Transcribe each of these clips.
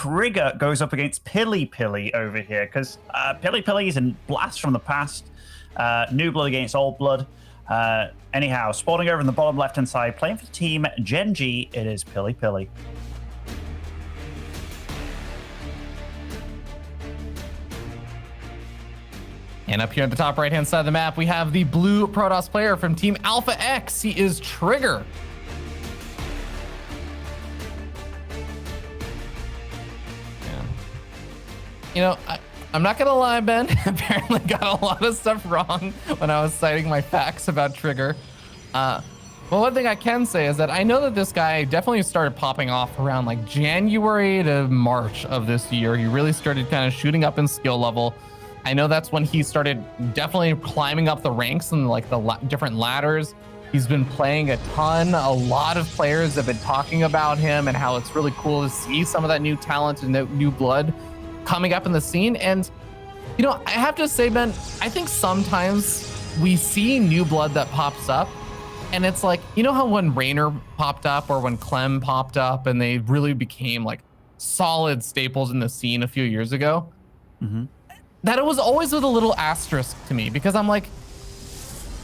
TriGGeR goes up against PiLiPiLi over here, because PiLiPiLi is a blast from the past. New blood against old blood. Anyhow, spawning over in the bottom left-hand side, playing for team Gen G, it is PiLiPiLi. And up here at the top right-hand side of the map, we have the blue Protoss player from Team Alpha X. He is TriGGeR. Yeah. You know, I'm not gonna lie, Ben. Apparently got a lot of stuff wrong when I was citing my facts about TriGGeR. Well, one thing I can say is that I know that this guy definitely started popping off around like January to March of this year. He really started kind of shooting up in skill level. I know that's when he started definitely climbing up the ranks and like the different ladders. He's been playing a ton. A lot of players have been talking about him and how it's really cool to see some of that new talent and new blood coming up in the scene. And, you know, I have to say, Ben, I think sometimes we see new blood that pops up and it's like, you know how when Raynor popped up or when Clem popped up and they really became like solid staples in the scene a few years ago? Mm-hmm. That it was always with a little asterisk to me, because I'm like,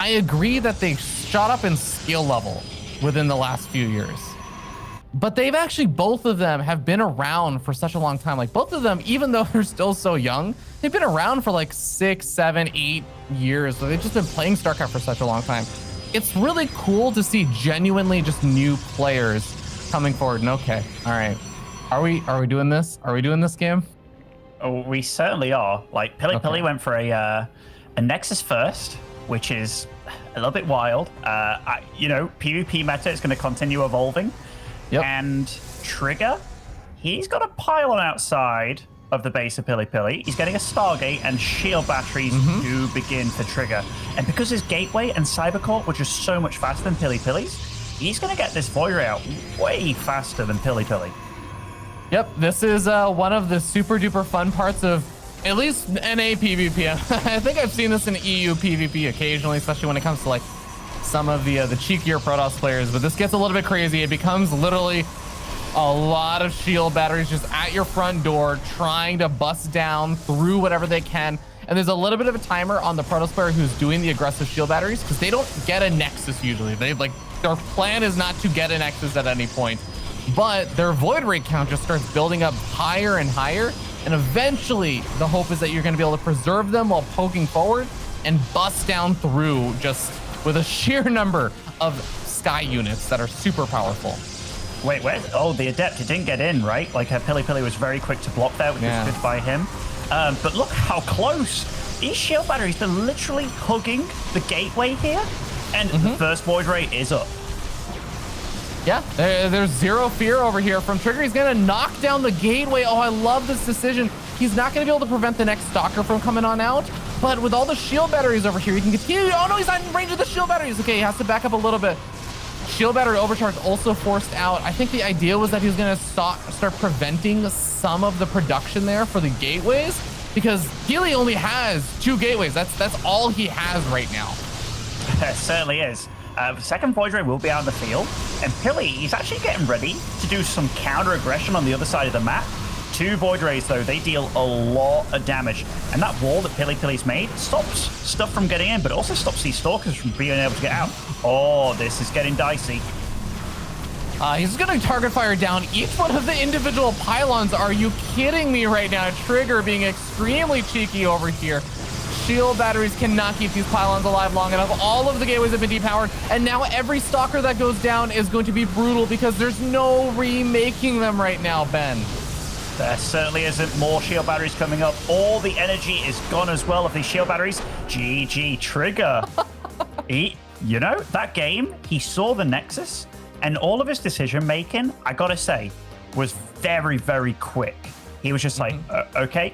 I agree that they shot up in skill level within the last few years, but they've actually, both of them have been around for such a long time. Like both of them, even though they're still so young, they've been around for like 6, 7, 8 years. So they've just been playing StarCraft for such a long time. It's really cool to see genuinely just new players coming forward. And okay, all right, are we doing this? Are we doing this game? Oh, we certainly are. Like PiLiPiLi went for a Nexus first, which is a little bit wild. You know, PvP meta is going to continue evolving. Yep. And TriGGeR, he's got a pylon outside of the base of PiLiPiLi. He's getting a Stargate and shield batteries to begin for TriGGeR. And because his gateway and cybercore were just so much faster than PiLiPiLi's, he's going to get this Void Ray out way faster than PiLiPiLi. Yep, this is one of the super duper fun parts of at least NA PvP. I think I've seen this in EU PvP occasionally, especially when it comes to like some of the cheekier Protoss players, but this gets a little bit crazy. It becomes literally a lot of shield batteries just at your front door trying to bust down through whatever they can. And there's a little bit of a timer on the Protoss player who's doing the aggressive shield batteries, because they don't get a Nexus usually. They like, their plan is not to get a Nexus at any point. But their Void Ray count just starts building up higher and higher. And eventually, the hope is that you're going to be able to preserve them while poking forward and bust down through just with a sheer number of sky units that are super powerful. Wait, where? Oh, the Adept, it didn't get in, right? Like, PiLiPiLi was very quick to block there, which was good by him. But look how close. These shield batteries, they're literally hugging the gateway here. And the first Void Ray is up. Yeah, there's zero fear over here from TriGGeR. He's going to knock down the gateway. Oh, I love this decision. He's not going to be able to prevent the next Stalker from coming on out. But with all the shield batteries over here, he can continue. Oh, no, he's not in range of the shield batteries. Okay, he has to back up a little bit. Shield battery overcharge also forced out. I think the idea was that he was going to start preventing some of the production there for the gateways, because PiLi only has 2 gateways. That's all he has right now. It certainly is. The second Void Ray will be out in the field, and PiLi, he's actually getting ready to do some counter aggression on the other side of the map. 2 Void Rays, though, they deal a lot of damage, and that wall that PiLiPiLi's made stops stuff from getting in, but also stops these Stalkers from being able to get out. Oh, this is getting dicey. He's going to target fire down each one of the individual pylons. Are you kidding me right now? TriGGeR being extremely cheeky over here. Shield batteries cannot keep these pylons alive long enough. All of the gateways have been depowered, and now every Stalker that goes down is going to be brutal, because there's no remaking them right now, Ben. There certainly isn't. More shield batteries coming up. All the energy is gone as well of these shield batteries. GG TriGGeR. You know, that game, he saw the Nexus, and all of his decision making, I gotta say, was very, very quick. He was just like, okay,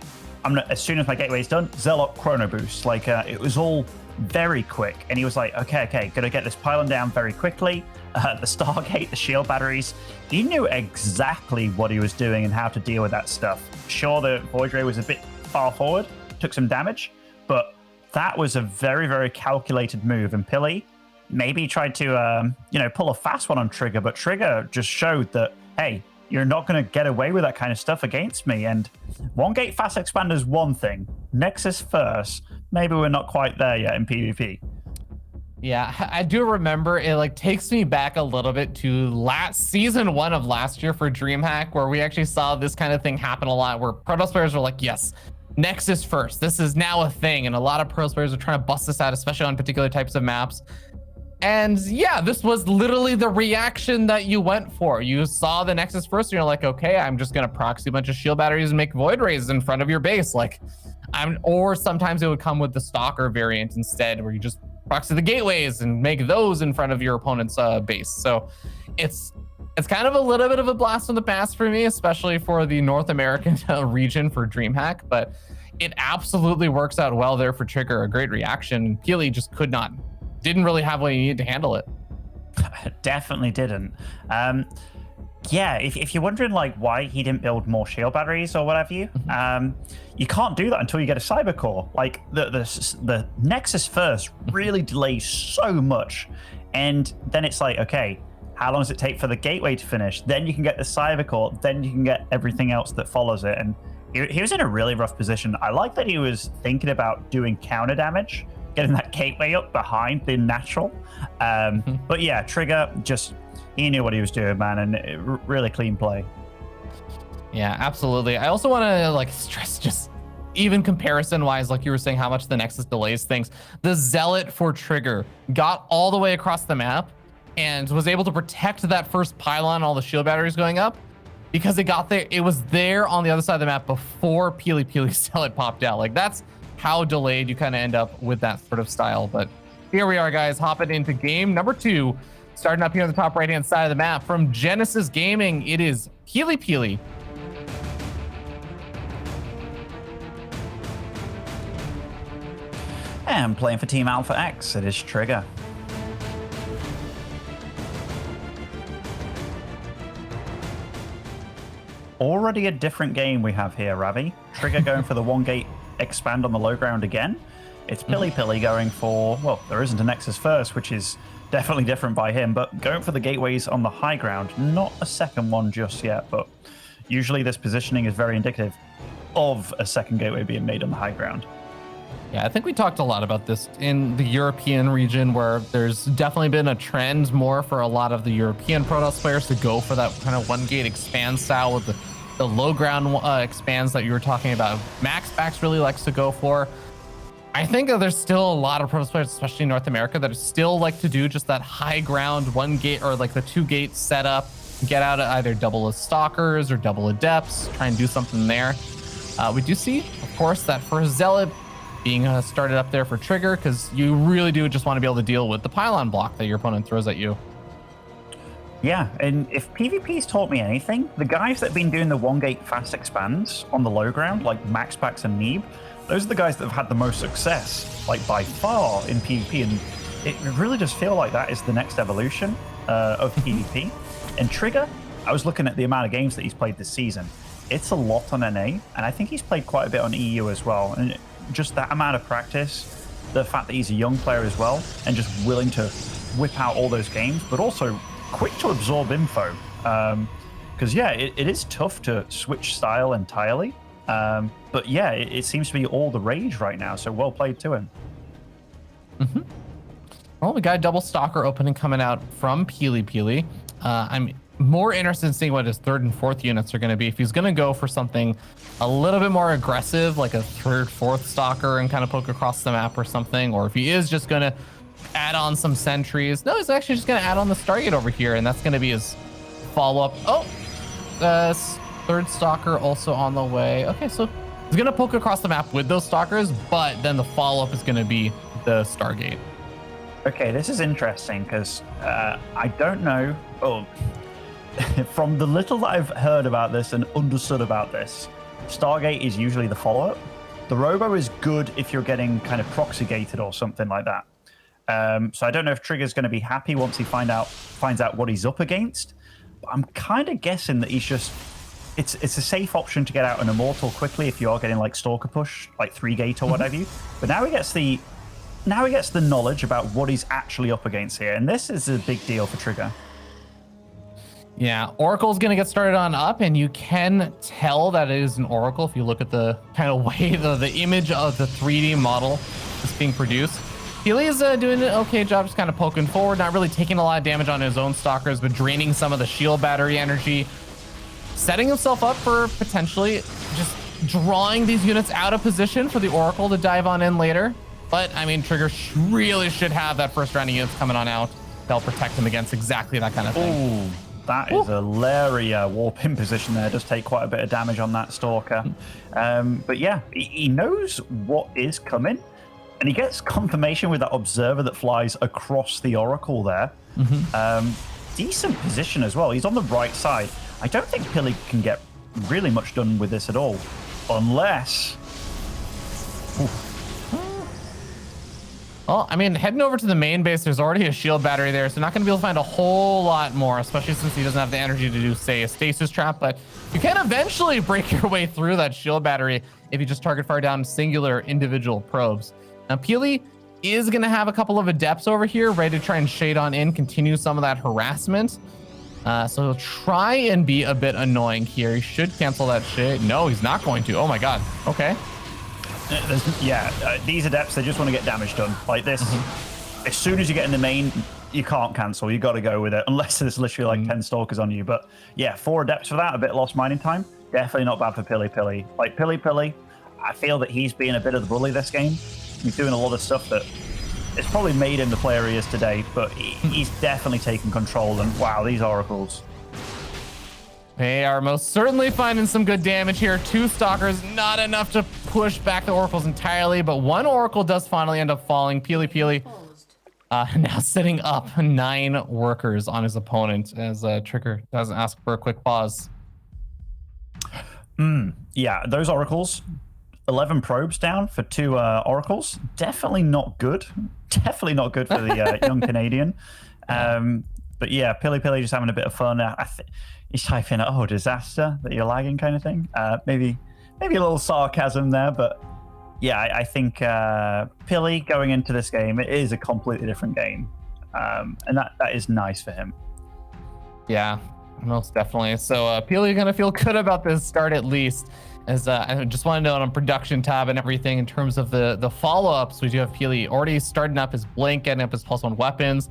as soon as my gateway is done, Zealot Chrono Boost. Like, it was all very quick. And he was like, okay, gonna get this pylon down very quickly. The Stargate, the shield batteries. He knew exactly what he was doing and how to deal with that stuff. Sure, the Void Ray was a bit far forward, took some damage, but that was a very, very calculated move. And PiLi maybe tried to, pull a fast one on TriGGeR, but TriGGeR just showed that, hey, you're not going to get away with that kind of stuff against me. And one gate fast expander is one thing. Nexus first, maybe we're not quite there yet in PvP. Yeah, I do remember it like takes me back a little bit to season 1 of last year for DreamHack, where we actually saw this kind of thing happen a lot, where Protoss players were like, yes, Nexus first. This is now a thing. And a lot of Protoss players are trying to bust this out, especially on particular types of maps. And yeah, this was literally the reaction that you went for. You saw the Nexus first, and you're like, okay, I'm just gonna proxy a bunch of shield batteries and make void rays in front of your base. Or sometimes it would come with the Stalker variant instead, where you just proxy the gateways and make those in front of your opponent's base. So it's kind of a little bit of a blast from the past for me, especially for the North American region for DreamHack, but it absolutely works out well there for TriGGeR. A great reaction. PiLiPiLi just didn't really have what he needed to handle it. Definitely didn't. Yeah, if you're wondering like why he didn't build more shield batteries or whatever you can't do that until you get a cyber core. Like the Nexus first really delays so much, and then it's like, okay, how long does it take for the gateway to finish? Then you can get the cyber core, then you can get everything else that follows it. And he was in a really rough position. I like that he was thinking about doing counter damage, getting that gateway up behind the natural. But yeah, TriGGeR he knew what he was doing, man, and really clean play. Yeah, absolutely. I also want to stress, just even comparison wise, like you were saying, how much the Nexus delays things. The Zealot for TriGGeR got all the way across the map and was able to protect that first pylon, all the shield batteries going up, because it was there on the other side of the map before PiLiPiLi Zealot popped out. Like, that's how delayed you kind of end up with that sort of style. But here we are, guys, hopping into game number 2. Starting up here on the top right-hand side of the map from Genesis Gaming, it is PiLiPiLi. And playing for Team Alpha X, it is TriGGeR. Already a different game we have here, Ravi. TriGGeR going for the one gate expand on the low ground again. It's PiLiPiLi going for, well, there isn't a Nexus first, which is definitely different by him, but going for the gateways on the high ground. Not a second one just yet, but usually this positioning is very indicative of a second gateway being made on the high ground. Yeah, I think we talked a lot about this in the European region, where there's definitely been a trend more for a lot of the European Protoss players to go for that kind of one gate expand style with the low ground expands that you were talking about. MaxBax really likes to go for. I think that there's still a lot of Protoss players, especially in North America, that still like to do just that high ground one gate, or like the 2 gate setup, get out at either double as Stalkers or double Adepts, try and do something there. We do see, of course, that first Zealot being started up there for TriGGeR, because you really do just want to be able to deal with the pylon block that your opponent throws at you. Yeah, and if PvP's taught me anything, the guys that have been doing the one gate fast expands on the low ground, like MaxPax and Neeb, those are the guys that have had the most success, like by far, in PvP, and it really does feel like that is the next evolution of PvP. And TriGGeR, I was looking at the amount of games that he's played this season. It's a lot on NA, and I think he's played quite a bit on EU as well. And just that amount of practice, the fact that he's a young player as well, and just willing to whip out all those games, but also quick to absorb info. Because yeah, it is tough to switch style entirely. But yeah, it seems to be all the rage right now, so well played to him. Well, we got a double Stalker opening coming out from PiLiPiLi. I'm more interested in seeing what his 3rd and 4th units are going to be. If he's going to go for something a little bit more aggressive, like a 3rd, 4th Stalker and kind of poke across the map or something, or if he is just going to add on some sentries. No, he's actually just going to add on the Stargate over here, and that's going to be his follow-up. Oh, 3rd Stalker also on the way. Okay, so he's going to poke across the map with those Stalkers, but then the follow-up is going to be the Stargate. Okay, this is interesting, because I don't know. Oh, from the little that I've heard about this and understood about this, Stargate is usually the follow-up. The Robo is good if you're getting kind of proxy gated or something like that. So I don't know if TriGGeR's going to be happy once he finds out what he's up against. But I'm kind of guessing that he's just it's a safe option to get out an Immortal quickly if you are getting like Stalker push, like 3 gate or what have you. But now he gets the knowledge about what he's actually up against here, and this is a big deal for TriGGeR. Yeah, Oracle's gonna get started on up, and you can tell that it is an Oracle if you look at the kind of way the image of the 3D model is being produced. PiLiPiLi is doing an okay job, just kind of poking forward, not really taking a lot of damage on his own stalkers, but draining some of the shield battery energy, setting himself up for potentially just drawing these units out of position for the Oracle to dive on in later. But I mean, TriGGeR really should have that first round of units coming on out. They'll protect him against exactly that kind of thing. Ooh. That is a Larry warp in position there. Does take quite a bit of damage on that Stalker. But yeah, he knows what is coming. And he gets confirmation with that Observer that flies across the Oracle there. Decent position as well. He's on the right side. I don't think PiLiPiLi can get really much done with this at all. Unless... Well, I mean, heading over to the main base, there's already a shield battery there, so not going to be able to find a whole lot more, especially since he doesn't have the energy to do, say, a stasis trap. But you can eventually break your way through that shield battery if you just target fire down singular individual probes. Now, PiLiPiLi is going to have a couple of adepts over here ready to try and shade on in, continue some of that harassment. So he'll try and be a bit annoying here. He should cancel that shade. No, he's not going to. Oh, my God. Okay. These adepts, they just want to get damage done like this. As soon as you get in the main, you can't cancel. You got to go with it, unless there's literally like 10 stalkers on you. But yeah, 4 adepts for that, a bit lost mining time. Definitely not bad for PiLiPiLi. Like PiLiPiLi, I feel that he's being a bit of the bully this game. He's doing a lot of stuff that it's probably made him the player he is today, but he's definitely taken control. And wow, these oracles. They are most certainly finding some good damage here. 2 stalkers, not enough to push back the oracles entirely, but 1 oracle does finally end up falling. PiLiPiLi now setting up 9 workers on his opponent as TriGGeR doesn't ask for a quick pause. Yeah, those oracles, 11 probes down for 2 oracles. Definitely not good. Definitely not good for the young Canadian. But yeah, PiLiPiLi just having a bit of fun. He's typing, oh, disaster, that you're lagging kind of thing. Maybe a little sarcasm there, but yeah, I think PiLiPiLi going into this game, it is a completely different game. And that is nice for him. Yeah, most definitely. So PiLiPiLi going to feel good about this start at least. As I just want to note on production tab and everything in terms of the follow-ups, we do have PiLiPiLi already starting up his blink, getting up his +1 weapons,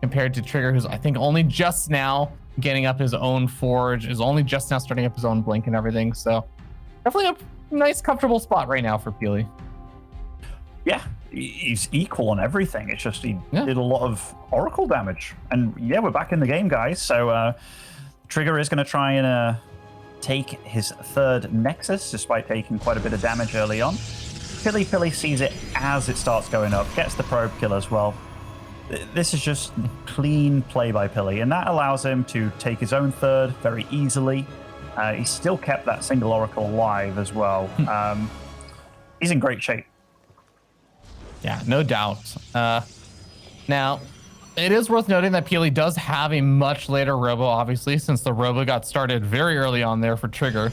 compared to TriGGeR, who's I think only just now getting up his own forge, is only just now starting up his own blink and everything. So definitely a nice, comfortable spot right now for PiLiPiLi. Yeah, he's equal on everything. It's just he did a lot of oracle damage. And yeah, we're back in the game, guys. So TriGGeR is going to try and take his 3rd Nexus, despite taking quite a bit of damage early on. PiLiPiLi sees it as it starts going up, gets the probe kill as well. This is just clean play by PiLiPiLi, and that allows him to take his own 3rd very easily. He still kept that single oracle alive as well. He's in great shape. Yeah, no doubt. Now, it is worth noting that PiLiPiLi does have a much later robo, obviously, since the robo got started very early on there for TriGGeR.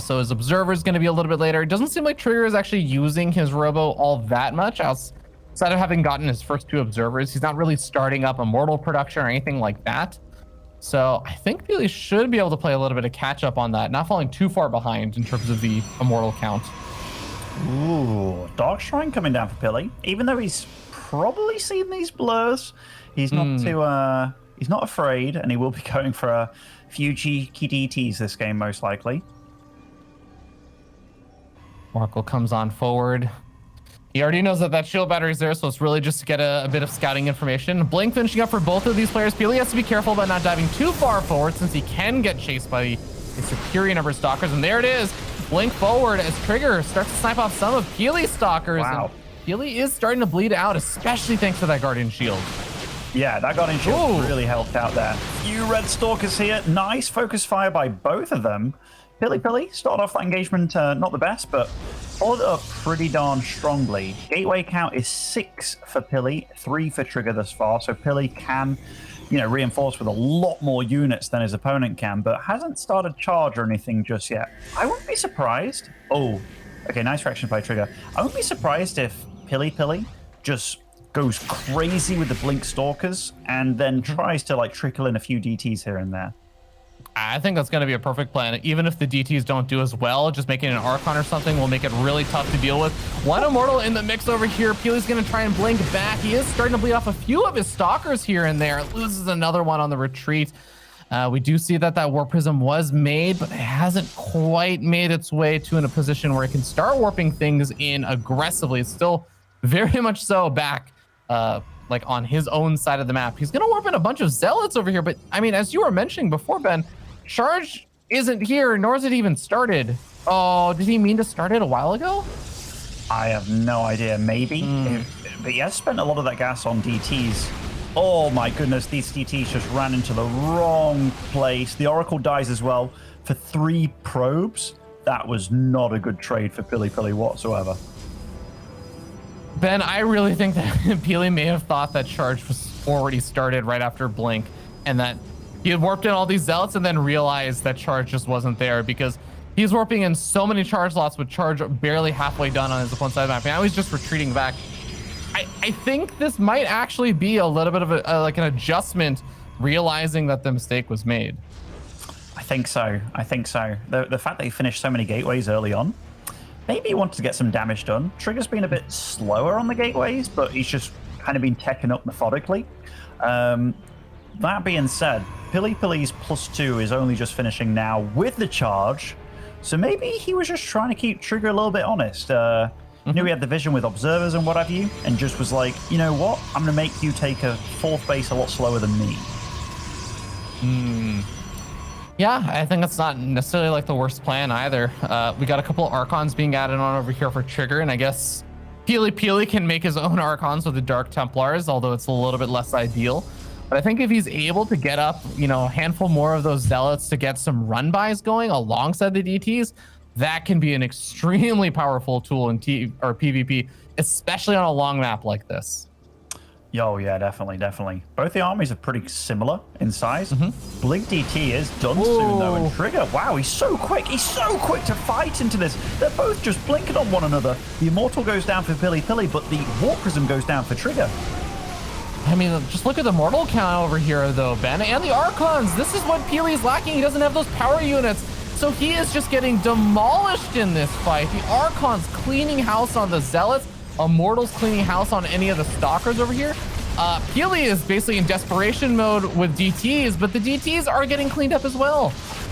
So his observer is going to be a little bit later. It doesn't seem like TriGGeR is actually using his robo all that much. Outside of having gotten his first 2 observers, he's not really starting up immortal production or anything like that. So I think PiLiPiLi should be able to play a little bit of catch up on that, not falling too far behind in terms of the immortal count. Ooh, Dark Shrine coming down for PiLiPiLi. Even though he's probably seen these blurs, he's not he's not afraid, and he will be going for a few cheeky DTs this game, most likely. Oracle comes on forward. He already knows that shield battery is there, so it's really just to get a bit of scouting information. Blink finishing up for both of these players. PiLiPiLi has to be careful about not diving too far forward, since he can get chased by a superior number of stalkers. And there it is. Blink forward as TriGGeR starts to snipe off some of PiLiPiLi's stalkers. Wow. PiLiPiLi is starting to bleed out, especially thanks to that Guardian Shield. Yeah, that Guardian Shield really helped out there. Few red stalkers here. Nice focus fire by both of them. PiLiPiLi started off that engagement not the best, but followed it up pretty darn strongly. Gateway count is 6 for PiLiPiLi, 3 for TriGGeR thus far, so PiLiPiLi can, reinforce with a lot more units than his opponent can, but hasn't started charge or anything just yet. I wouldn't be surprised. Oh, okay, nice reaction by TriGGeR. I wouldn't be surprised if PiLiPiLi just goes crazy with the Blink Stalkers, and then tries to like trickle in a few DTs here and there. I think that's going to be a perfect plan. Even if the DTs don't do as well, just making an Archon or something will make it really tough to deal with. One Immortal in the mix over here. PiLiPiLi's going to try and blink back. He is starting to bleed off a few of his Stalkers here and there. Loses another one on the retreat. We do see that Warp Prism was made, but it hasn't quite made its way to in a position where it can start warping things in aggressively. It's still very much so back like on his own side of the map. He's going to warp in a bunch of Zealots over here, but I mean, as you were mentioning before, Ben, Charge isn't here, nor is it even started. Oh, did he mean to start it a while ago? I have no idea. Maybe. But he has spent a lot of that gas on DTs. Oh my goodness, these DTs just ran into the wrong place. The Oracle dies as well for 3 probes. That was not a good trade for PiLiPiLi whatsoever. Ben, I really think that PiLi may have thought that Charge was already started right after Blink, and that he had warped in all these Zealots and then realized that Charge just wasn't there, because he's warping in so many charge slots with Charge barely halfway done on his opponent's side of the map. Now he's just retreating back. I think this might actually be a little bit of like an adjustment, realizing that the mistake was made. I think so. I think so. The fact that he finished so many gateways early on, maybe he wanted to get some damage done. TriGGeR's been a bit slower on the gateways, but he's just kind of been teching up methodically. That being said, PiLiPiLi's +2 is only just finishing now with the charge, so maybe he was just trying to keep TriGGeR a little bit honest. Knew he had the vision with observers and what have you, and just was like, you know what, I'm going to make you take a 4th base a lot slower than me. Yeah, I think that's not necessarily like the worst plan either. We got a couple of Archons being added on over here for TriGGeR, and I guess PiLiPiLi can make his own Archons with the Dark Templars, although it's a little bit less ideal. But I think if he's able to get up, a handful more of those Zealots to get some run-bys going alongside the DTs, that can be an extremely powerful tool in PvP, especially on a long map like this. Oh, yeah, definitely. Both the armies are pretty similar in size. Blink DT is done soon, though, and TriGGeR, wow, he's so quick. He's so quick to fight into this. They're both just blinking on one another. The Immortal goes down for PiLiPiLi, but the Warp Prism goes down for TriGGeR. I mean, just look at the mortal count over here, though, Ben, and the Archons. This is what PiLi is lacking. He doesn't have those power units, so he is just getting demolished in this fight. The Archons cleaning house on the Zealots, Immortals cleaning house on any of the Stalkers over here. PiLi is basically in desperation mode with DTs, but the DTs are getting cleaned up as well.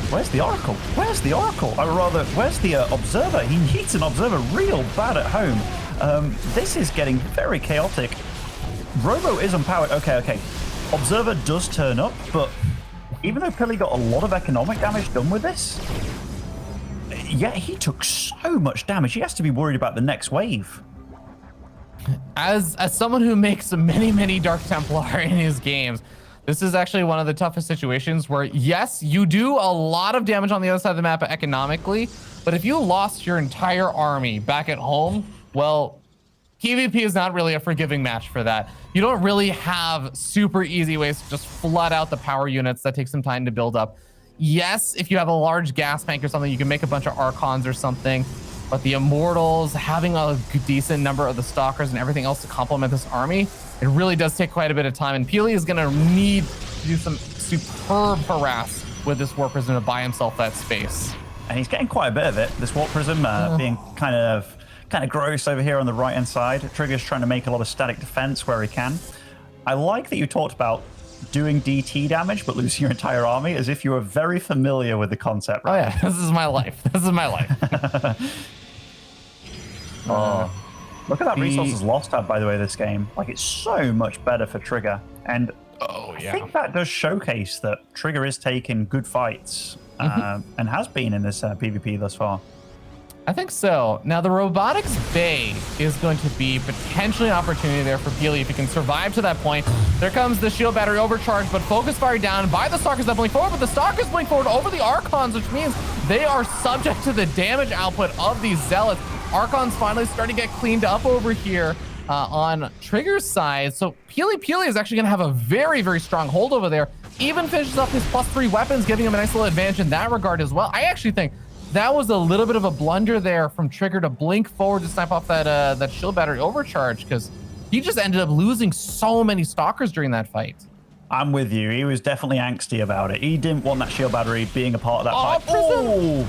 Where's the Oracle? Where's the Oracle? Or rather, where's the Observer? He needs an Observer real bad at home. This is getting very chaotic. Robo is unpowered. Okay. Observer does turn up, but even though PiLi got a lot of economic damage done with this, yeah, he took so much damage. He has to be worried about the next wave. As someone who makes many Dark Templar in his games, this is actually one of the toughest situations where, yes, you do a lot of damage on the other side of the map economically, but if you lost your entire army back at home, well, PvP is not really a forgiving match for that. You don't really have super easy ways to just flood out the power units that take some time to build up. Yes, if you have a large gas tank or something, you can make a bunch of Archons or something, but the Immortals, having a decent number of the Stalkers and everything else to complement this army, it really does take quite a bit of time, and PiLi is going to need to do some superb harass with this Warp Prism to buy himself that space. And he's getting quite a bit of it. This Warp Prism being kind of gross over here on the right-hand side. TriGGeR's trying to make a lot of static defense where he can. I like that you talked about doing DT damage but losing your entire army, as if you were very familiar with the concept, right? Oh yeah, this is my life. This is my life. Look at that resources lost tab, by the way, this game. Like, it's so much better for TriGGeR. And I think that does showcase that TriGGeR is taking good fights and has been in this PvP thus far. I think so. Now, the Robotics Bay is going to be potentially an opportunity there for PiLi if he can survive to that point. There comes the shield battery overcharge, but focus fire down by the Stalkers that blink forward, but the Stalkers blink forward over the Archons, which means they are subject to the damage output of these Zealots. Archons finally starting to get cleaned up over here on TriGGeR's side. So PiLiPiLi is actually going to have a very strong hold over there. Even finishes up his +3 weapons, giving him a nice little advantage in that regard as well. I actually think that was a little bit of a blunder there from TriGGeR to blink forward to snipe off that shield battery overcharge, because he just ended up losing so many stalkers during that fight. I'm with you. He was definitely angsty about it. He didn't want that shield battery being a part of that fight. Oh,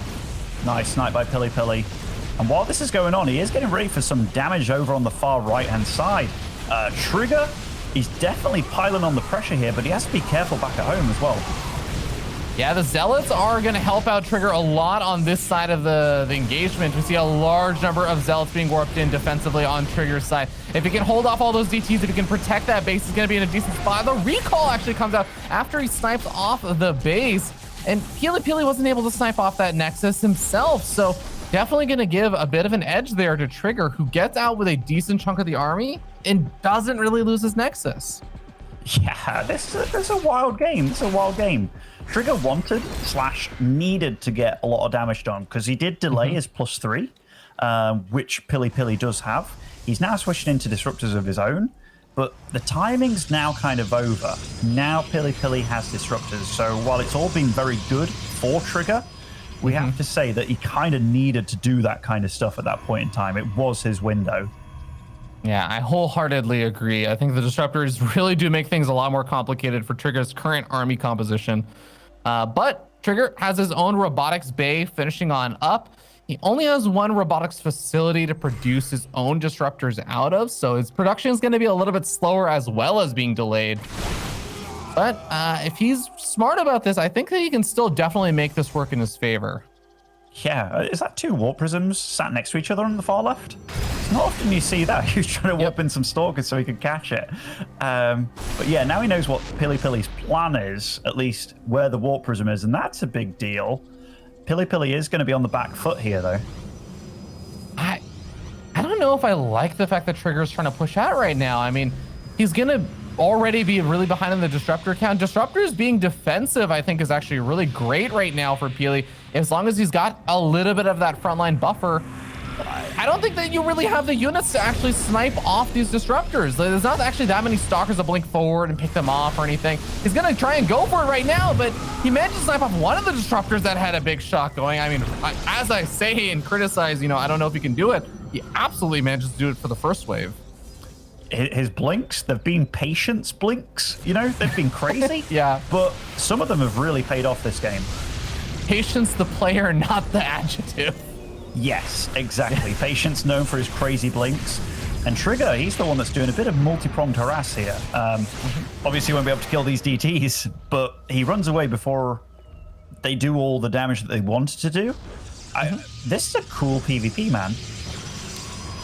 nice snipe by PiLiPiLi. And while this is going on, he is getting ready for some damage over on the far right-hand side. TriGGeR, he's definitely piling on the pressure here, but he has to be careful back at home as well. Yeah, the Zealots are going to help out TriGGeR a lot on this side of the engagement. We see a large number of Zealots being warped in defensively on TriGGeR's side. If he can hold off all those DTs, if he can protect that base, he's going to be in a decent spot. The recall actually comes out after he snipes off of the base, and PiLiPiLi wasn't able to snipe off that Nexus himself, so definitely going to give a bit of an edge there to TriGGeR, who gets out with a decent chunk of the army and doesn't really lose his Nexus. Yeah, this is a wild game. This is a wild game. TriGGeR wanted / needed to get a lot of damage done because he did delay his +3, which PiLiPiLi does have. He's now switching into disruptors of his own, but the timing's now kind of over. Now PiLiPiLi has disruptors, so while it's all been very good for TriGGeR, we have to say that he kind of needed to do that kind of stuff at that point in time. It was his window. Yeah, I wholeheartedly agree. I think the disruptors really do make things a lot more complicated for TriGGeR's current army composition. But TriGGeR has his own robotics bay finishing on up. He only has one robotics facility to produce his own disruptors out of, so his production is going to be a little bit slower as well as being delayed. But if he's smart about this, I think that he can still definitely make this work in his favor. Yeah, is that 2 warp prisms sat next to each other on the far left? It's not often you see that. He was trying to warp in some stalkers so he could catch it. But yeah, now he knows what PiLiPiLi's plan is, at least where the warp prism is, and that's a big deal. PiLiPiLi is going to be on the back foot here, though. I don't know if I like the fact that TriGGeR's trying to push out right now. I mean, he's going to already be really behind in the disruptor count. Disruptors being defensive, I think, is actually really great right now for Pili. As long as he's got a little bit of that frontline buffer, I don't think that you really have the units to actually snipe off these disruptors. There's not actually that many stalkers to blink forward and pick them off or anything. He's gonna try and go for it right now, but he managed to snipe off one of the disruptors that had a big shot going. I mean, as I say and criticize, you know, I don't know if he can do it. He absolutely manages to do it for the first wave. His blinks, they've been patience blinks, you know, they've been crazy. Yeah. But some of them have really paid off this game. Patience the player, not the adjective. Yes, exactly. Patience known for his crazy blinks. And TriGGeR, he's the one that's doing a bit of multi-pronged harass here. Obviously, he won't be able to kill these DTs, but he runs away before they do all the damage that they wanted to do. This is a cool PvP, man.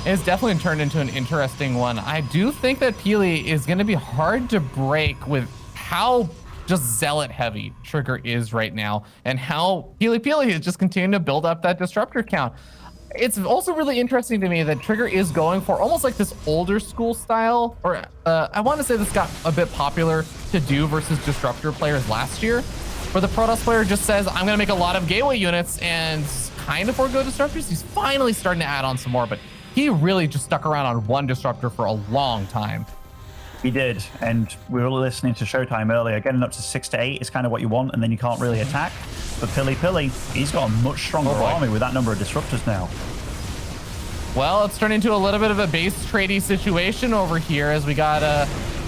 It's definitely turned into an interesting one. I do think that Pili is going to be hard to break with how just zealot heavy TriGGeR is right now, and how PiLiPiLi is just continuing to build up that disruptor count. It's also really interesting to me that TriGGeR is going for almost like this older school style, or I want to say this got a bit popular to do versus disruptor players last year, where the Protoss player just says, I'm going to make a lot of gateway units and kind of forego disruptors. He's finally starting to add on some more, but he really just stuck around on one disruptor for a long time. He did, and we were listening to Showtime earlier. Getting up to 6 to 8 is kind of what you want, and then you can't really attack. But PiLiPiLi, he's got a much stronger army with that number of disruptors now. Well, it's turned into a little bit of a base tradey situation over here, as we got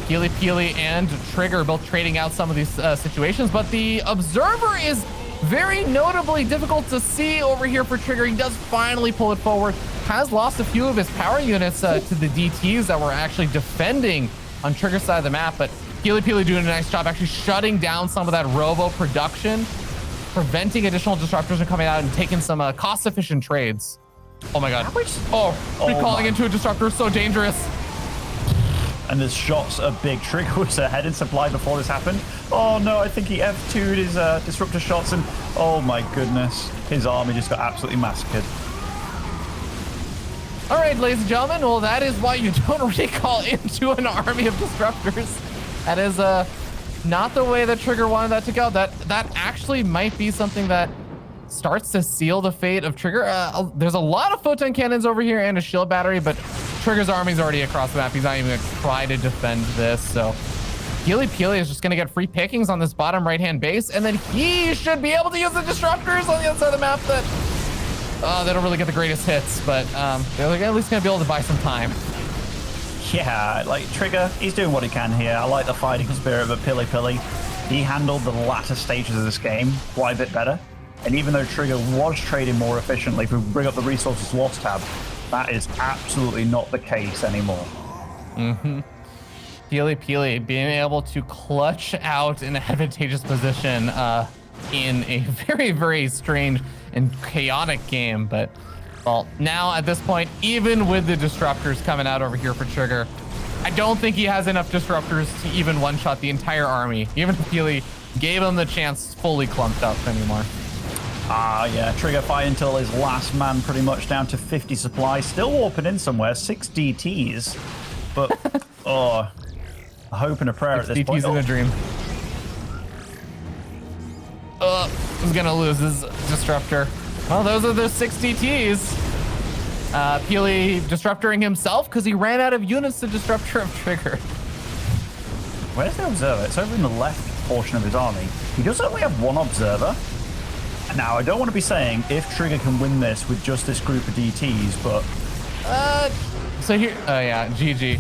PiLiPiLi and TriGGeR both trading out some of these situations. But the Observer is very notably difficult to see over here for TriGGeR. He does finally pull it forward. Has lost a few of his power units to the DTs that were actually defending on TriGGeR's side of the map, but PiLiPiLi doing a nice job actually shutting down some of that robo production, preventing additional disruptors from coming out and taking some cost-efficient trades. Oh my god. Recalling into a disruptor is so dangerous. And there's shots of big. TriGGeR was ahead in supply before this happened. Oh no, I think he F2'd his disruptor shots, and oh my goodness, his army just got absolutely massacred. All right, ladies and gentlemen, well, that is why you don't recall into an army of disruptors. That is not the way that TriGGeR wanted that to go. That actually might be something that starts to seal the fate of TriGGeR. There's a lot of photon cannons over here and a shield battery, but TriGGeR's army's already across the map. He's not even going to try to defend this, so PiLiPiLi is just going to get free pickings on this bottom right-hand base, and then he should be able to use the disruptors on the other side of the map that they don't really get the greatest hits, but they're at least going to be able to buy some time. Yeah, like TriGGeR, he's doing what he can here. I like the fighting spirit of PiLiPiLi. He handled the latter stages of this game quite a bit better. And even though TriGGeR was trading more efficiently, if we bring up the resources lost tab, that is absolutely not the case anymore. PiLiPiLi being able to clutch out an advantageous position in a very, very strange and chaotic game. But, well, now at this point, even with the disruptors coming out over here for TriGGeR, I don't think he has enough disruptors to even one-shot the entire army. Even if PiLi gave him the chance fully clumped up anymore. Yeah, TriGGeR fight until his last man, pretty much down to 50 supply. Still warping in somewhere, 6 DTs. But, oh, a hope and a prayer at this point. DTs in a dream. He's gonna lose his disruptor. Well, those are the 6 DTs. PiLi disruptoring himself because he ran out of units to disruptor of TriGGeR. Where's the observer? It's over in the left portion of his army. He does only have 1 observer. Now, I don't want to be saying if TriGGeR can win this with just this group of DTs, but... So here... Oh, yeah, GG.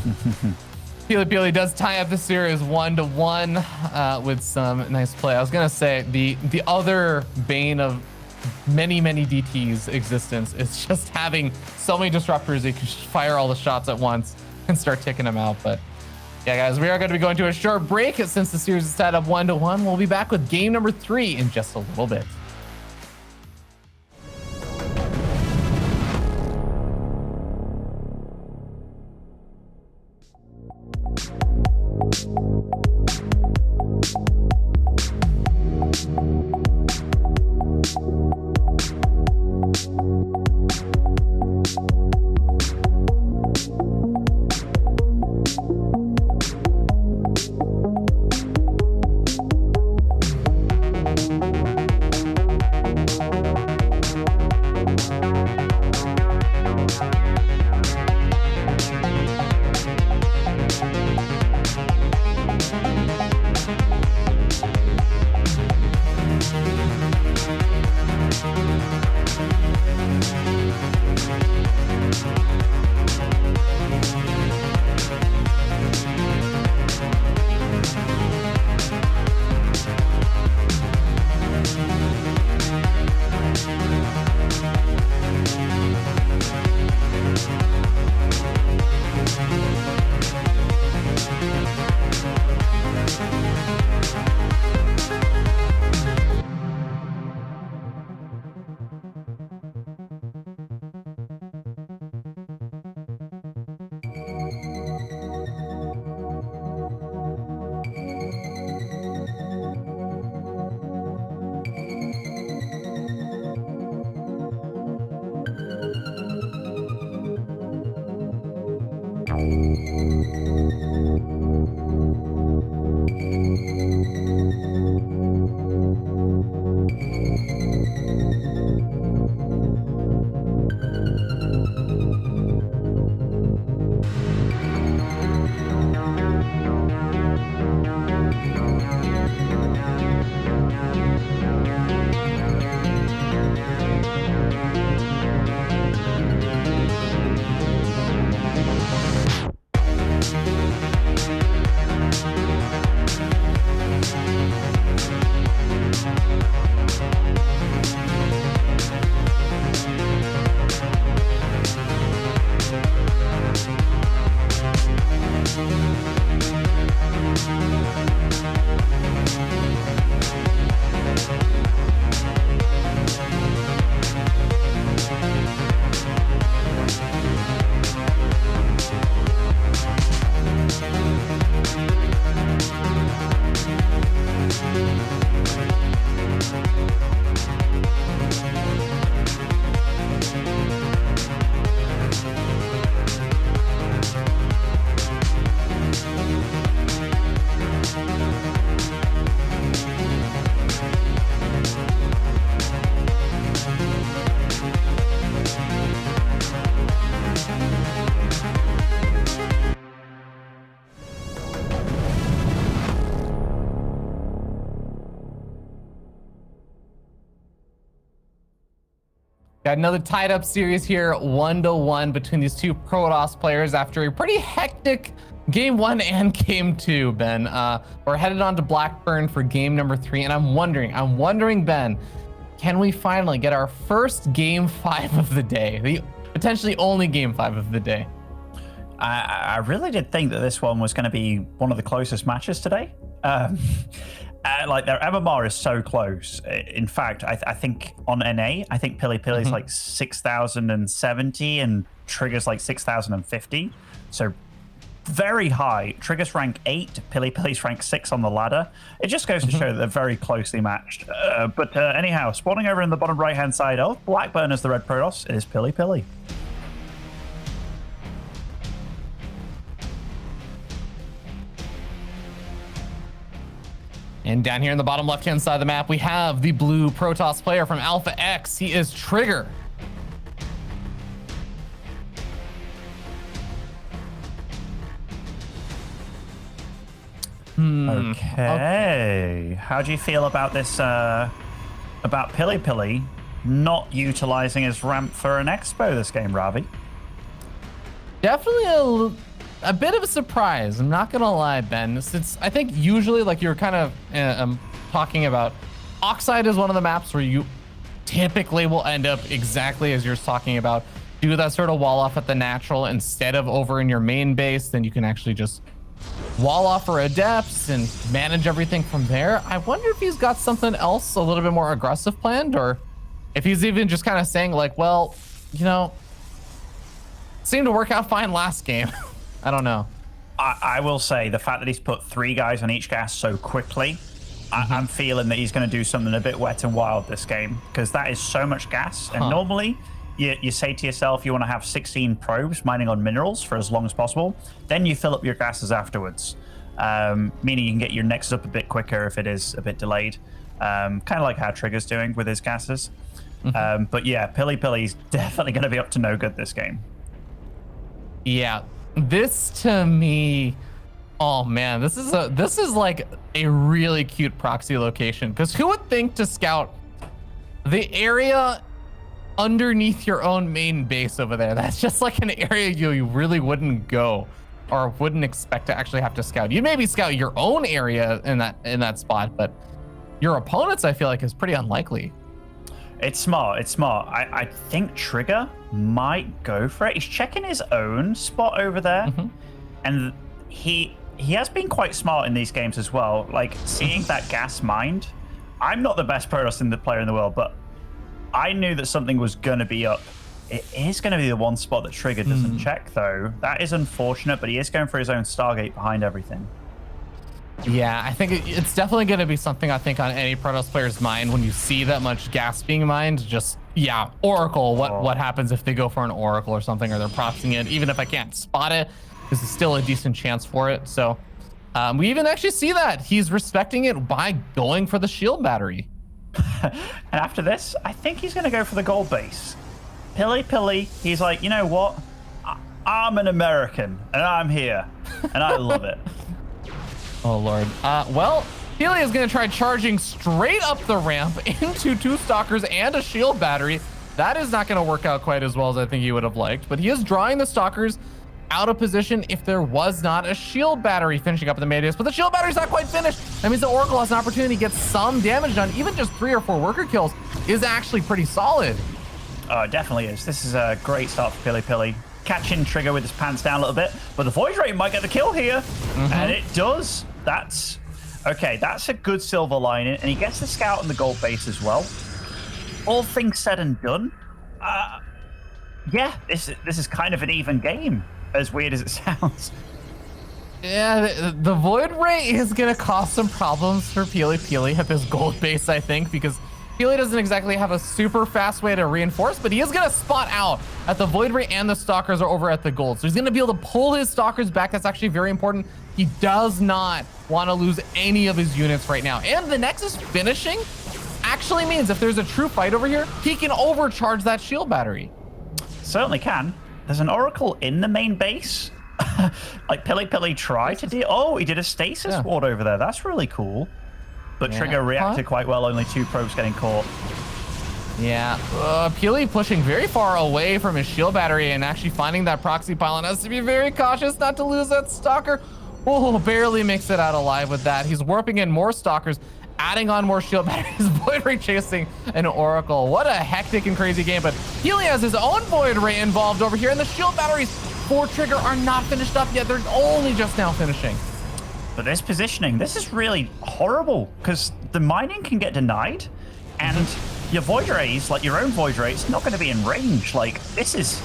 PiLiPiLi does tie up the series 1-1 with some nice play. I was going to say, the other bane of many, many DTs' existence is just having so many disruptors that you can just fire all the shots at once and start ticking them out. But yeah, guys, we are going to be going to a short break since the series is tied up 1-1. We'll be back with game number 3 in just a little bit. got another tied up series here, 1-1 between these two Protoss players after a pretty hectic game 1 and game 2, Ben. We're headed on to Blackburn for game number 3, and I'm wondering, Ben, can we finally get our first game 5 of the day? The potentially only game 5 of the day. I really did think that this one was going to be one of the closest matches today. Like their MMR is so close. In fact, I think on NA, I think PiLiPiLi is like 6,070 and TriGGeR's like 6,050. So very high. TriGGeR's rank 8, PiLiPiLi's rank 6 on the ladder. It just goes to show that they're very closely matched. But anyhow, spawning over in the bottom right-hand side of Blackburn as the red Protoss is PiLiPiLi. And down here in the bottom left-hand side of the map, we have the blue Protoss player from Alpha X. He is TriGGeR. Okay. How do you feel about this, about PiLiPiLi not utilizing his ramp for an expo this game, Ravi? Definitely a bit of a surprise. I'm not gonna lie, Ben. Since I think usually, like you're kind of talking about, Oxide is one of the maps where you typically will end up exactly as you're talking about. Do that sort of wall off at the natural instead of over in your main base. Then you can actually just wall off for adepts and manage everything from there. I wonder if he's got something else a little bit more aggressive planned, or if he's even just kind of saying like, well, you know, seemed to work out fine last game. I don't know. I will say the fact that he's put 3 guys on each gas so quickly, I'm feeling that he's going to do something a bit wet and wild this game, because that is so much gas. And normally you say to yourself you want to have 16 probes mining on minerals for as long as possible. Then you fill up your gases afterwards, meaning you can get your nexus up a bit quicker if it is a bit delayed. Kind of like how TriGGeR's doing with his gases. But yeah, PiLiPiLi's definitely going to be up to no good this game. Yeah. This to me, oh man, this is like a really cute proxy location, because who would think to scout the area underneath your own main base over there? That's just like an area you really wouldn't go or wouldn't expect to actually have to scout. You maybe scout your own area in that spot, but your opponent's, I feel like, is pretty unlikely. It's smart. It's smart. I think TriGGeR might go for it. He's checking his own spot over there, and he has been quite smart in these games as well. Like seeing that gas mined. I'm not the best Protoss player in the world, but I knew that something was going to be up. It is going to be the one spot that TriGGeR doesn't check, though. That is unfortunate, but he is going for his own Stargate behind everything. Yeah, I think it's definitely going to be something, I think, on any Protoss player's mind when you see that much gas being mined. Just, yeah, Oracle. What happens if they go for an Oracle or something, or they're proxying it? Even if I can't spot it, this is still a decent chance for it. So we even actually see that he's respecting it by going for the shield battery. And after this, I think he's going to go for the gold base. PiLiPiLi, he's like, you know what? I'm an American, and I'm here, and I love it. Oh, Lord. Well, PiLi is going to try charging straight up the ramp into 2 stalkers and a shield battery. That is not going to work out quite as well as I think he would have liked, but he is drawing the stalkers out of position if there was not a shield battery finishing up the main base. But the shield battery's not quite finished. That means the Oracle has an opportunity to get some damage done. Even just 3 or 4 worker kills is actually pretty solid. Oh, it definitely is. This is a great start for PiLiPiLi. Catching TriGGeR with his pants down a little bit, but the Void Ray might get the kill here, and it does. That's okay. That's a good silver lining, and he gets the scout in the gold base as well. All things said and done, yeah, this is kind of an even game, as weird as it sounds. Yeah, the Void Ray is gonna cause some problems for PiLiPiLi at this gold base, I think, because PiLi doesn't exactly have a super fast way to reinforce, but he is gonna spot out at the Void Ray and the Stalkers are over at the gold. So he's gonna be able to pull his Stalkers back. That's actually very important. He does not want to lose any of his units right now. And the Nexus finishing actually means if there's a true fight over here, he can overcharge that shield battery. Certainly can. There's an Oracle in the main base. Like PiLiPiLi tried to do. Oh, he did a stasis ward over there. That's really cool. But TriGGeR reacted quite well. Only 2 probes getting caught. Yeah, PiLi pushing very far away from his shield battery and actually finding that proxy pylon. Has to be very cautious not to lose that stalker. Oh, barely makes it out alive with that. He's warping in more stalkers, adding on more shield batteries. Void Ray chasing an Oracle. What a hectic and crazy game, but PiLi has his own Void Ray involved over here, and the shield batteries for TriGGeR are not finished up yet. They're only just now finishing. But this positioning, this is really horrible because the mining can get denied, and your Void Rays, like your own Void Ray, it's not going to be in range. Like, this is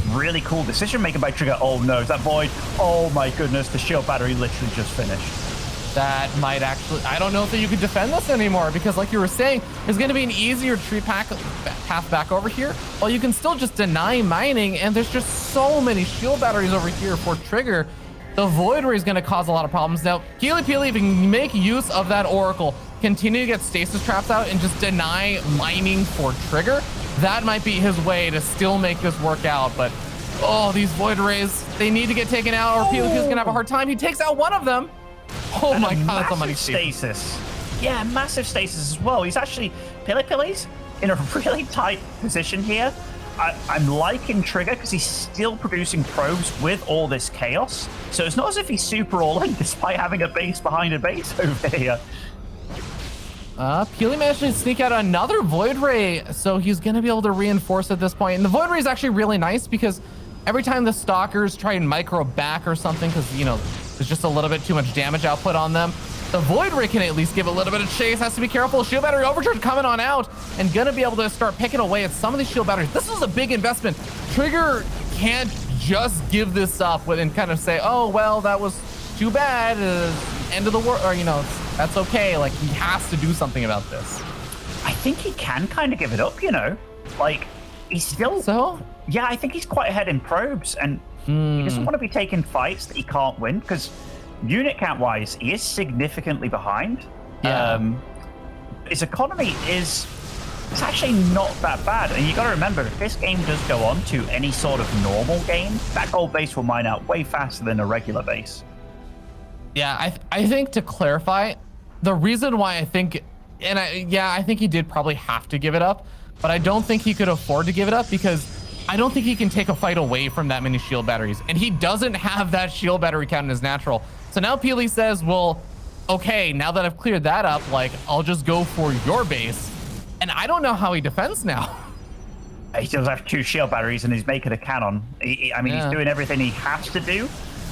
really cool decision making by TriGGeR. Oh no, is that Void? Oh my goodness, the shield battery literally just finished. That might actually, I don't know if you could defend this anymore, because like you were saying, there's going to be an easier path back over here. Well, you can still just deny mining, and there's just so many shield batteries over here for TriGGeR. The Void Ray is going to cause a lot of problems. Now, PiLiPiLi, if you can make use of that Oracle, continue to get stasis traps out and just deny mining for TriGGeR, that might be his way to still make this work out. But, oh, these Void Rays, they need to get taken out, or PiLiPiLi's going to have a hard time. He takes out one of them. Oh my god, that's so many stasis. Yeah, massive stasis as well. He's actually, PiLiPiLi's in a really tight position here. I'm liking TriGGeR because he's still producing probes with all this chaos. So it's not as if he's super all in despite having a base behind a base over here. PiLi managed to sneak out another Void Ray, so he's going to be able to reinforce at this point. And the Void Ray is actually really nice because every time the Stalkers try and micro back or something, because, you know, there's just a little bit too much damage output on them, the Void Ray can at least give a little bit of chase. Has to be careful. Shield battery overcharge coming on out and gonna be able to start picking away at some of these shield batteries. This is a big investment. TriGGeR can't just give this up and kind of say, oh, well, that was too bad. End of the world, or, you know, that's okay. Like, he has to do something about this. I think he can kind of give it up, you know? Like, he's still... So? Yeah, I think he's quite ahead in probes, and he doesn't want to be taking fights that he can't win, because unit count-wise, he is significantly behind. Yeah. His economy is... It's actually not that bad, and you got to remember, if this game does go on to any sort of normal game, that gold base will mine out way faster than a regular base. Yeah, I think to clarify, the reason why I think, and I think he did probably have to give it up, but I don't think he could afford to give it up because I don't think he can take a fight away from that many shield batteries, and he doesn't have that shield battery count in his natural. So now PiLi says, well, okay, now that I've cleared that up, like, I'll just go for your base, and I don't know how he defends now. He does have 2 shield batteries, and he's making a cannon. I mean, he's doing everything he has to do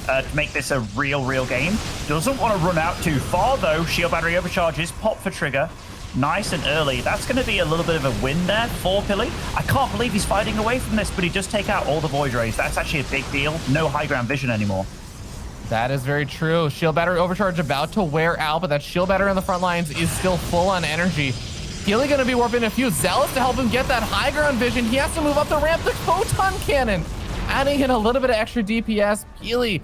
to make this a real game. Doesn't want to run out too far, though. Shield battery overcharges, pop for TriGGeR. Nice and early. That's going to be a little bit of a win there for PiLi. I can't believe he's fighting away from this, but he does take out all the Void Rays. That's actually a big deal. No high ground vision anymore. That is very true. Shield battery overcharge about to wear out, but that shield battery on the front lines is still full on energy. PiLi going to be warping a few Zealots to help him get that high ground vision. He has to move up the ramp. The Photon Cannon adding in a little bit of extra DPS. PiLi,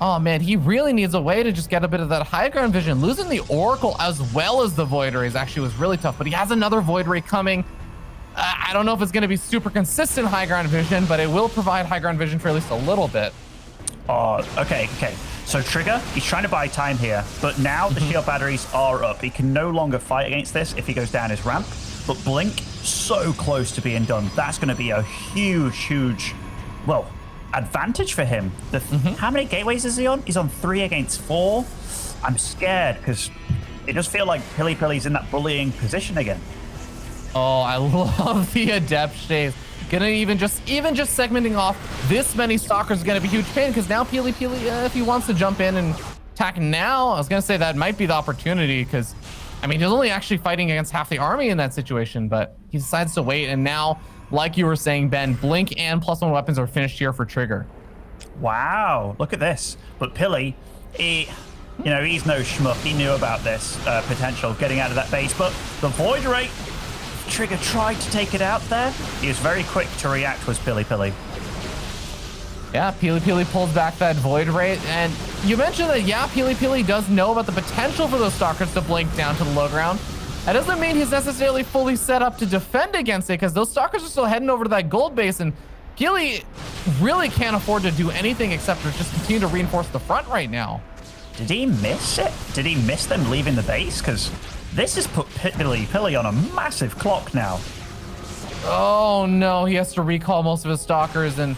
oh man, he really needs a way to just get a bit of that high ground vision. Losing the Oracle as well as the Void Rays actually was really tough, but he has another Void Ray coming. I don't know if it's going to be super consistent high ground vision, but it will provide high ground vision for at least a little bit. Okay. So TriGGeR, he's trying to buy time here, but now the shield batteries are up. He can no longer fight against this if he goes down his ramp, but Blink, so close to being done. That's going to be a huge, well, advantage for him. How many gateways is he on? He's on 3 against 4. I'm scared because it does feel like PiLiPiLi's in that bullying position again. Oh, I love the Adept Shades. Gonna even just segmenting off this many Stalkers is gonna be huge pain because now PiLiPiLi, if he wants to jump in and attack now, I was gonna say that might be the opportunity because, I mean, he's only actually fighting against half the army in that situation, but he decides to wait, and now, like you were saying, Ben, Blink and +1 weapons are finished here for TriGGeR. Wow, look at this. But PiLi, he's no schmuck. He knew about this potential getting out of that base, but the Void Ray, TriGGeR tried to take it out there. He was very quick to react, was PiLiPiLi. Yeah, PiLiPiLi pulls back that Void Ray, and you mentioned that, yeah, PiLiPiLi does know about the potential for those Stalkers to blink down to the low ground. That doesn't mean he's necessarily fully set up to defend against it, because those Stalkers are still heading over to that gold base, and PiLi really can't afford to do anything except for just continue to reinforce the front right now. Did he miss it? Did he miss them leaving the base? Because this has put PiLiPiLi on a massive clock now. Oh no, he has to recall most of his stalkers, and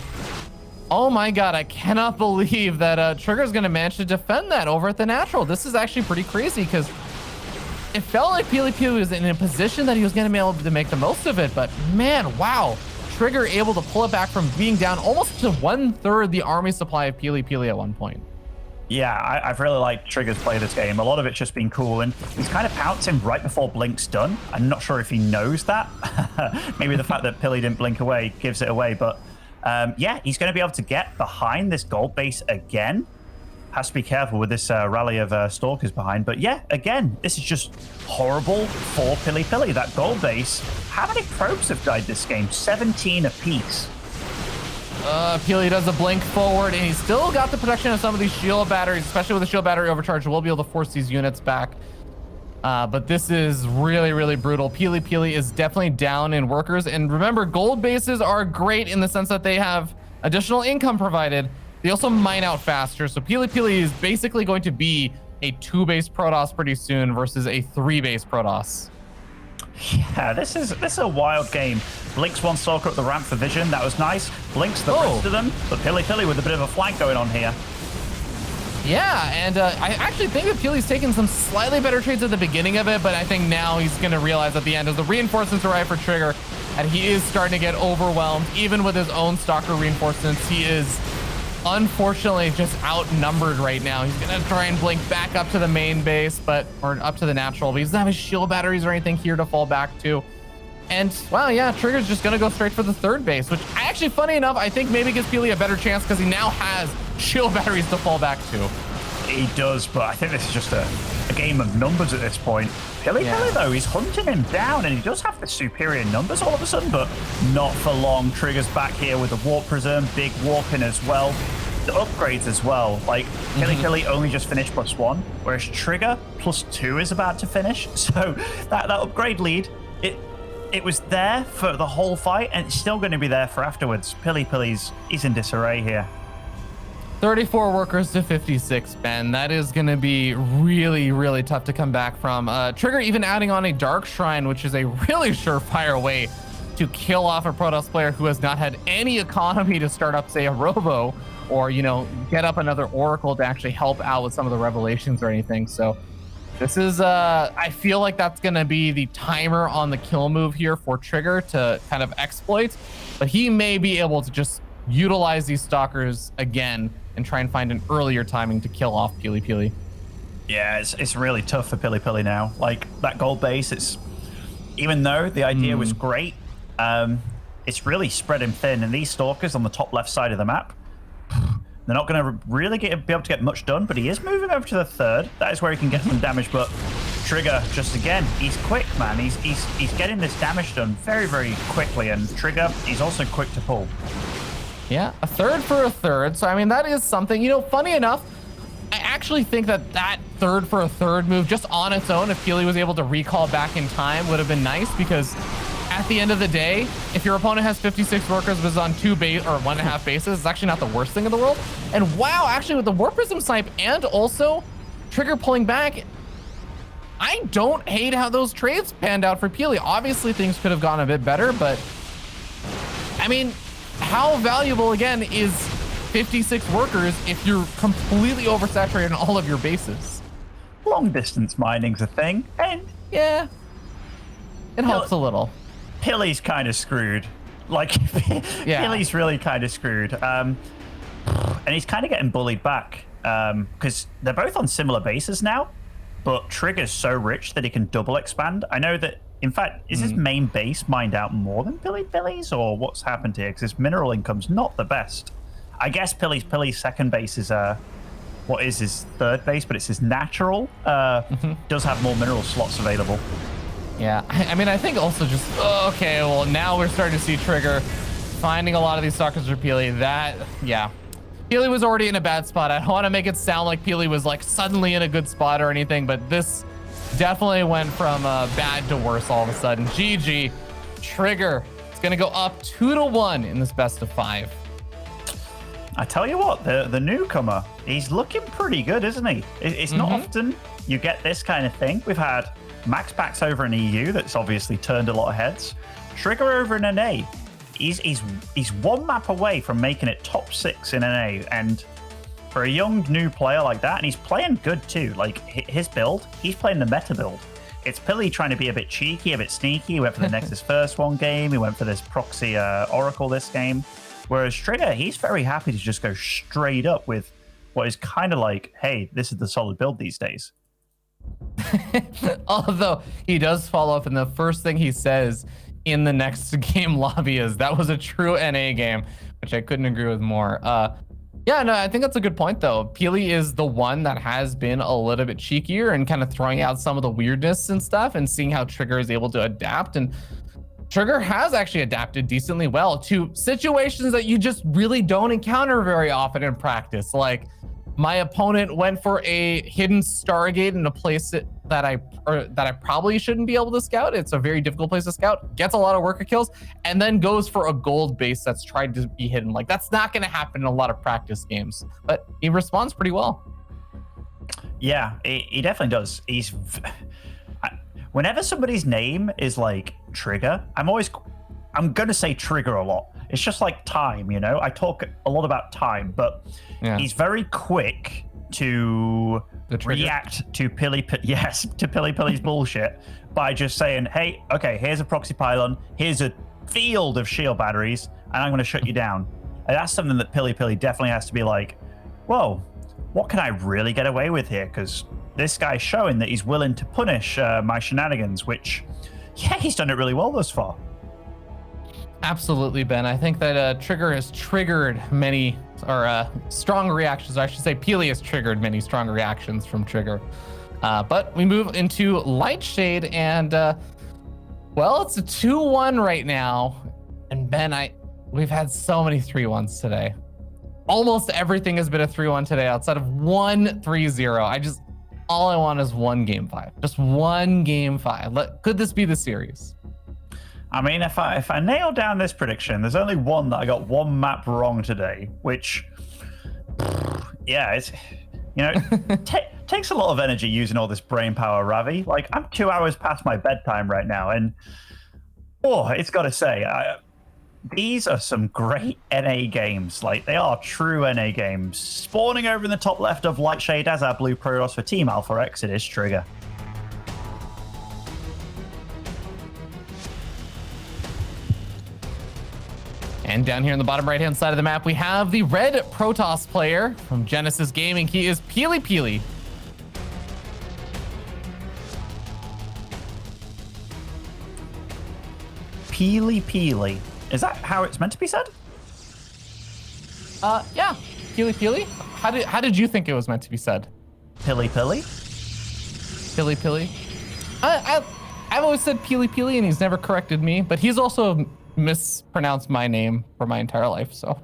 oh my god, I cannot believe that TriGGeR's gonna manage to defend that over at the natural. This is actually pretty crazy because it felt like PiLiPiLi was in a position that he was gonna be able to make the most of it, but man, wow. TriGGeR able to pull it back from being down almost to 1/3 the army supply of PiLiPiLi at one point. Yeah, I've really liked TriGGeR's play this game. A lot of it's just been cool, and he's kind of pouncing right before Blink's done. I'm not sure if he knows that. Maybe the fact that Pili didn't blink away gives it away, but yeah, he's going to be able to get behind this gold base again. Has to be careful with this rally of Stalkers behind, but yeah, again, this is just horrible for PiLiPiLi. That gold base, how many probes have died this game? 17 apiece. Pili does a blink forward, and he's still got the protection of some of these shield batteries, especially with the shield battery overcharge. We'll be able to force these units back. But this is really, really brutal. PiLiPiLi is definitely down in workers. And remember, gold bases are great in the sense that they have additional income provided. They also mine out faster. So PiLiPiLi is basically going to be a 2-base Protoss pretty soon versus a 3-base Protoss. Yeah, this is a wild game. Blink's one stalker up the ramp for vision. That was nice. Blink's the rest of them, but PiLiPiLi with a bit of a flank going on here. Yeah, and I actually think that Pili's taken some slightly better trades at the beginning of it, but I think now he's going to realize at the end as the reinforcements arrive for TriGGeR, and he is starting to get overwhelmed. Even with his own stalker reinforcements, he is unfortunately just outnumbered right now. He's going to try and blink back up to the main base, or up to the natural, but he doesn't have his shield batteries or anything here to fall back to. And, well, yeah, TriGGeR's just going to go straight for the 3rd base, which actually, funny enough, I think maybe gives Pili a better chance because he now has shield batteries to fall back to. He does, but I think this is just a game of numbers at this point. PiLiPiLi, though, he's hunting him down, and he does have the superior numbers all of a sudden, but not for long. TriGGeR's back here with the Warp Prism, big warping as well. The upgrades as well. Like, PiLiPiLi only just finished +1, whereas TriGGeR +2 is about to finish. So that upgrade lead, it was there for the whole fight, and it's still going to be there for afterwards. PiLiPiLi's he's in disarray here. 34 workers to 56, Ben. That is going to be really, really tough to come back from. TriGGeR even adding on a Dark Shrine, which is a really surefire way to kill off a Protoss player who has not had any economy to start up, say, a Robo, or, you know, get up another Oracle to actually help out with some of the revelations or anything. So this is, I feel like that's going to be the timer on the kill move here for TriGGeR to kind of exploit, but he may be able to just utilize these stalkers again and try and find an earlier timing to kill off PiLiPiLi. Yeah, it's really tough for PiLiPiLi now. Like, that gold base, it's, even though the idea was great, it's really spread him thin, and these stalkers on the top left side of the map, they're not going to really be able to get much done, but he is moving over to the 3rd. That is where he can get some damage, but TriGGeR, just again, he's quick, man. He's getting this damage done very, very quickly, and TriGGeR, he's also quick to pull. Yeah, a 3rd for a 3rd. So, I mean, that is something. You know, funny enough, I actually think that 3rd for a 3rd move just on its own, if Pili was able to recall back in time, would have been nice, because at the end of the day, if your opponent has 56 workers but is on 2 base or 1.5 bases, it's actually not the worst thing in the world. And wow, actually with the Warp Prism snipe and also TriGGeR pulling back, I don't hate how those trades panned out for Pili. Obviously things could have gone a bit better, but I mean, how valuable again is 56 workers if you're completely oversaturated in all of your bases? Long distance mining's a thing, and yeah, it helps a little. Pili's kind of screwed. Like, yeah. Pili's really kind of screwed. And he's kind of getting bullied back because they're both on similar bases now, but TriGGeR's so rich that he can double expand. I know that, in fact, is his main base mined out more than PiLiPiLi's, or what's happened here? Because his mineral income's not the best. I guess Pili's second base is what is his 3rd base, but it's his natural. Does have more mineral slots available. Yeah, I mean, I think also just, okay, well, now we're starting to see TriGGeR finding a lot of these stalkers for Pili. Yeah. Pili was already in a bad spot. I don't want to make it sound like Pili was like suddenly in a good spot or anything, but this definitely went from bad to worse all of a sudden. GG. TriGGeR is going to go up 2-1 in this best of 5. I tell you what, the newcomer, he's looking pretty good, isn't he? It's not often you get this kind of thing. We've had Max Packs over in EU that's obviously turned a lot of heads. TriGGeR over in NA, he's one map away from making it top 6 in NA, and for a young new player like that, and he's playing good too. Like his build, he's playing the meta build. It's Pili trying to be a bit cheeky, a bit sneaky. He went for the Nexus first one game. He went for this proxy Oracle this game. Whereas TriGGeR, he's very happy to just go straight up with what is kind of like, hey, this is the solid build these days. Although he does follow up, and the first thing he says in the next game lobby is that was a true NA game, which I couldn't agree with more. Yeah, no, I think that's a good point, though. Pili is the one that has been a little bit cheekier and kind of throwing out some of the weirdness and stuff and seeing how TriGGeR is able to adapt. And TriGGeR has actually adapted decently well to situations that you just really don't encounter very often in practice. Like, my opponent went for a hidden Stargate in a place that I probably shouldn't be able to scout. It's a very difficult place to scout, gets a lot of worker kills, and then goes for a gold base that's tried to be hidden. Like, that's not going to happen in a lot of practice games, but he responds pretty well. Yeah, he definitely does. Whenever somebody's name is like TriGGeR, I'm going to say TriGGeR a lot. It's just like time, you know? I talk a lot about time, but he's very quick to react to PiLiPiLi's bullshit by just saying, hey, okay, here's a proxy pylon, here's a field of shield batteries, and I'm going to shut you down. And that's something that PiLiPiLi definitely has to be like, whoa, what can I really get away with here? Because this guy's showing that he's willing to punish my shenanigans, which, yeah, he's done it really well thus far. Absolutely, Ben. I think that TriGGeR has triggered many, or strong reactions. Or I should say Pili has triggered many strong reactions from TriGGeR. But we move into Lightshade, and well, it's a 2-1 right now. And Ben, we've had so many 3-1s today. Almost everything has been a 3-1 today, outside of one 3-0. All I want is one game 5. Just one game 5. Could this be the series? I mean, if I nail down this prediction, there's only one that I got one map wrong today, which, yeah, it's, you know, takes a lot of energy using all this brain power, Ravi. Like, I'm 2 hours past my bedtime right now, and it's got to say, these are some great NA games. Like, they are true NA games. Spawning over in the top left of Lightshade as our blue Protoss for Team Alpha X, it is TriGGeR. And down here on the bottom right-hand side of the map, we have the red Protoss player from Genesis Gaming. He is PiLiPiLi. PiLiPiLi. Is that how it's meant to be said? Yeah, PiLiPiLi. How did you think it was meant to be said? PiLiPiLi? PiLiPiLi. I've always said PiLiPiLi, and he's never corrected me, but he's also mispronounced my name for my entire life, so.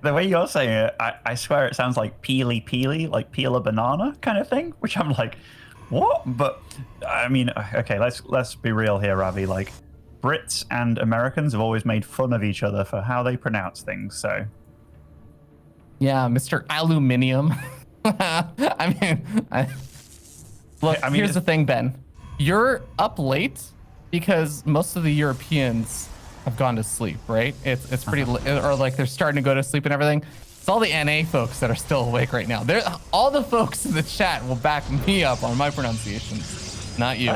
The way you're saying it, I swear it sounds like PiLiPiLi, like peel a banana kind of thing, which I'm like, what? But I mean, okay, let's be real here, Ravi. Like, Brits and Americans have always made fun of each other for how they pronounce things, so. Yeah, Mr. Aluminium. Here's the thing, Ben. You're up late because most of the Europeans have gone to sleep, right? It's pretty, or like they're starting to go to sleep and everything. It's all the NA folks that are still awake right now. All the folks in the chat will back me up on my pronunciations, not you.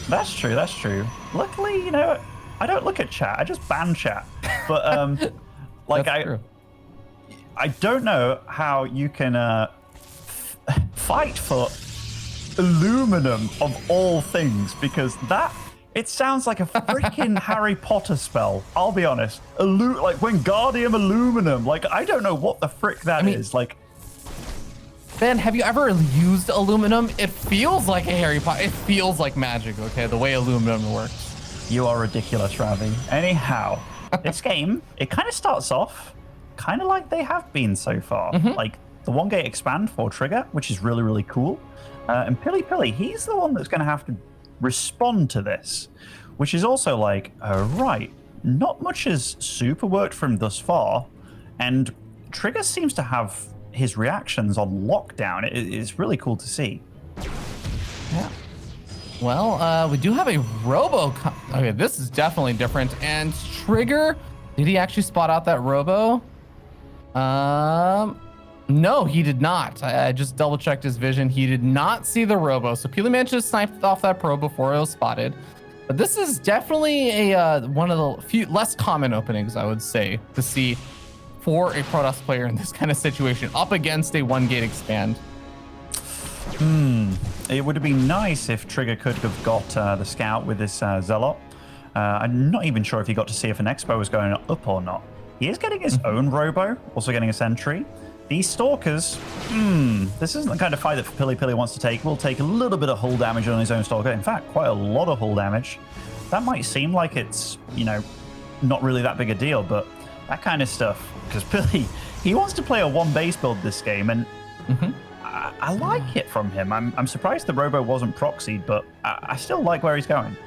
That's true. That's true. Luckily, you know, I don't look at chat. I just ban chat. But like I don't know how you can fight for aluminum of all things, because it sounds like a freaking Harry Potter spell. I'll be honest. Like Wingardium Aluminum. Like, I don't know what the frick that is. Like, Ben, have you ever used aluminum? It feels like a Harry Potter. It feels like magic, okay? The way aluminum works. You are ridiculous, Ravi. Anyhow, this game, it kind of starts off kind of like they have been so far. Like, the 1-gate expand for TriGGeR, which is really, really cool. And PiLiPiLi, he's the one that's going to have to respond to this, which is also like, right, not much has super worked from thus far, and TriGGeR seems to have his reactions on lockdown. It's really cool to see. Yeah. Well, we do have a Robo. Okay, this is definitely different. And TriGGeR, did he actually spot out that Robo? No, he did not. I just double checked his vision. He did not see the Robo. So PiLiPiLi managed to snipe off that probe before it was spotted. But this is definitely a one of the few less common openings, I would say, to see for a Protoss player in this kind of situation up against a 1-gate expand. It would have been nice if TriGGeR could have got the scout with this Zealot. I'm not even sure if he got to see if an Expo was going up or not. He is getting his own Robo, also getting a Sentry. These Stalkers, this isn't the kind of fight that PiLiPiLi wants to take. Will take a little bit of hull damage on his own Stalker. In fact, quite a lot of hull damage. That might seem like it's, you know, not really that big a deal, but that kind of stuff, because Pili, he wants to play a 1-base build this game, and I like it from him. I'm surprised the Robo wasn't proxied, but I still like where he's going.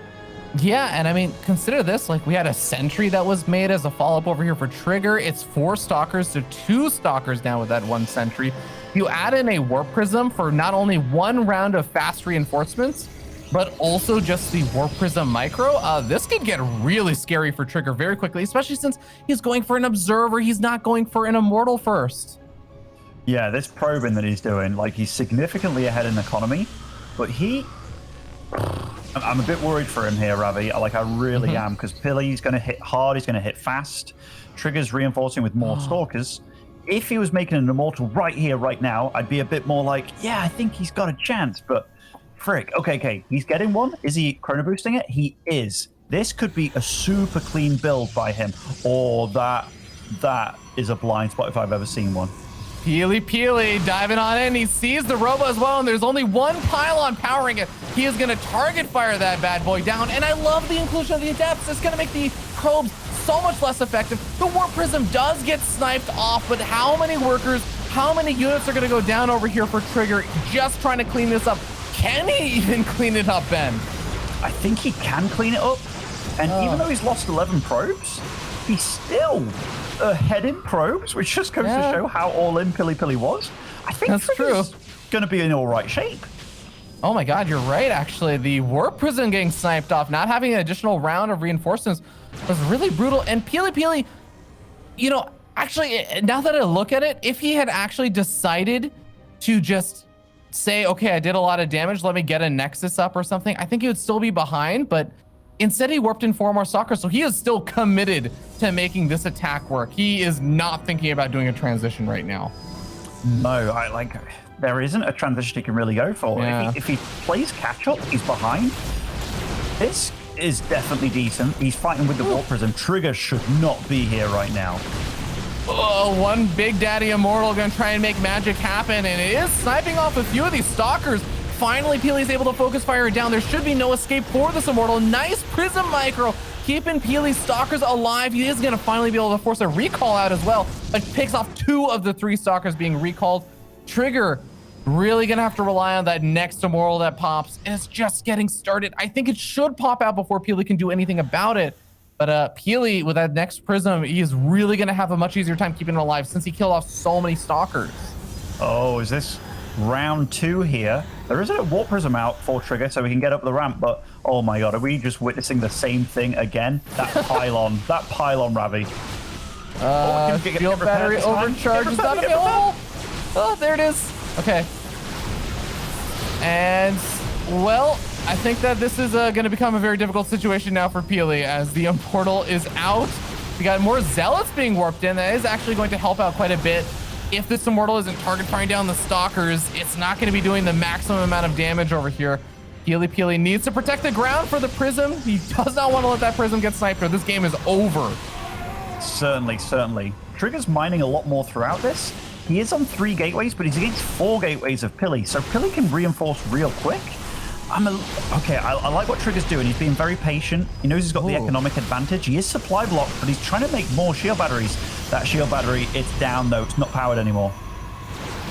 Yeah, and I mean, consider this, like we had a Sentry that was made as a follow-up over here for TriGGeR. It's 4 Stalkers to 2 Stalkers now with that 1 Sentry. You add in a Warp Prism for not only 1 round of fast reinforcements, but also just the Warp Prism Micro. This could get really scary for TriGGeR very quickly, especially since he's going for an Observer. He's not going for an Immortal first. Yeah, this probing that he's doing, like he's significantly ahead in economy, but I'm a bit worried for him here, Ravi. Like, I really am, because Pili's going to hit hard, he's going to hit fast. TriGGeR's reinforcing with more Stalkers. If he was making an Immortal right here, right now, I'd be a bit more like, yeah, I think he's got a chance, but frick. Okay, he's getting one. Is he chrono boosting it? He is. This could be a super clean build by him, or that is a blind spot if I've ever seen one. PiLiPiLi diving on in. He sees the Robo as well, and there's only 1 pylon powering it. He is going to target fire that bad boy down, and I love the inclusion of the Adepts. It's going to make the probes so much less effective. The Warp Prism does get sniped off, but how many workers, how many units are going to go down over here for TriGGeR just trying to clean this up? Can he even clean it up, Ben? I think he can clean it up, and even though he's lost 11 probes, he's still ahead in probes, which just goes to show how all-in PiLiPiLi was. I think that's true. Going to be in all right shape. Oh my God, you're right. Actually, the Warp Prism getting sniped off, not having an additional round of reinforcements was really brutal. And PiLiPiLi, you know, actually, now that I look at it, if he had actually decided to just say, okay, I did a lot of damage, let me get a Nexus up or something, I think he would still be behind, but instead, he warped in 4 more Stalkers, so he is still committed to making this attack work. He is not thinking about doing a transition right now. No, there isn't a transition he can really go for. Yeah. If he plays catch-up, he's behind. This is definitely decent. He's fighting with the Warp Prism. TriGGeR should not be here right now. Oh, 1 Big Daddy Immortal gonna try and make magic happen, and it is sniping off a few of these Stalkers. Finally, PiLi's able to focus fire down. There should be no escape for this Immortal. Nice Prism Micro, keeping PiLi's Stalkers alive. He is going to finally be able to force a recall out as well, but picks off 2 of the 3 Stalkers being recalled. TriGGeR really going to have to rely on that next Immortal that pops, and it's just getting started. I think it should pop out before PiLi can do anything about it, but PiLi, with that next Prism, he is really going to have a much easier time keeping him alive since he killed off so many Stalkers. Oh, is this round 2 here? There isn't a Warp Prism out for TriGGeR, so we can get up the ramp, but oh my God, are we just witnessing the same thing again? That pylon, Ravi. Field battery overcharge is not available. Oh, there it is. Okay. And, well, I think that this is going to become a very difficult situation now for PiLi as the Immortal is out. We got more Zealots being warped in. That is actually going to help out quite a bit. If this Immortal isn't target firing down the Stalkers, it's not going to be doing the maximum amount of damage over here. PiLiPiLi needs to protect the ground for the Prism. He does not want to let that Prism get sniped or this game is over. Certainly. TriGGeR's mining a lot more throughout this. He is on 3 gateways, but he's against 4 gateways of PiLi, so PiLi can reinforce real quick. I like what TriGGeR's doing. He's being very patient. He knows he's got the economic advantage. He is supply blocked, but he's trying to make more shield batteries. That shield battery, it's down though. It's not powered anymore.